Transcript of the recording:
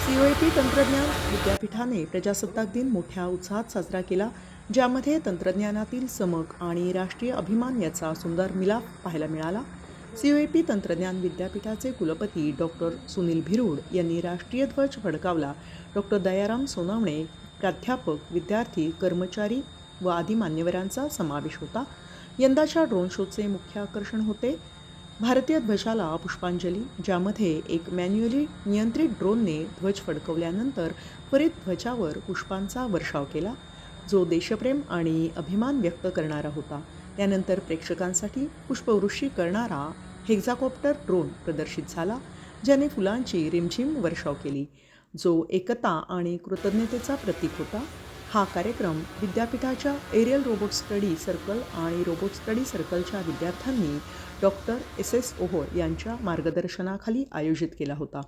COAP तंत्रज्ञान विद्यापीठाने प्रजासत्ताक दिन मोठ्या उत्साहात साजरा केला, ज्यामध्ये तंत्रज्ञानातील चमक आणि राष्ट्रीय अभिमान याचा सुंदर मिलाफ पाहायला मिळाला. COAP तंत्रज्ञान विद्यापीठाचे कुलपती डॉक्टर सुनील भिरूड यांनी राष्ट्रीय ध्वज फडकावला. डॉक्टर दयाराम सोनवणे, प्राध्यापक, विद्यार्थी, कर्मचारी व आदी मान्यवरांचा समावेश होता. यंदाच्या ड्रोन शोचे मुख्य आकर्षण होते भारतीय ध्वजाला पुष्पांजली, ज्यामध्ये एक मॅन्युअली नियंत्रित ड्रोनने ध्वज फडकवल्यानंतर त्वरित ध्वजावर पुष्पांचा वर्षाव केला, जो देशप्रेम आणि अभिमान व्यक्त करणारा होता. त्यानंतर प्रेक्षकांसाठी पुष्पवृष्टी करणारा हेक्झाकॉप्टर ड्रोन प्रदर्शित झाला, ज्याने फुलांची रिमझिम वर्षाव केली, जो एकता आणि कृतज्ञतेचा प्रतीक होता. हा कार्यक्रम विद्यापीठाच्या एरियल रोबोट स्टडी सर्कल आणि रोबोट स्टडी सर्कलच्या विद्यार्थ्यांनी डॉक्टर SS ओहोळ यांच्या मार्गदर्शनाखाली आयोजित केला होता.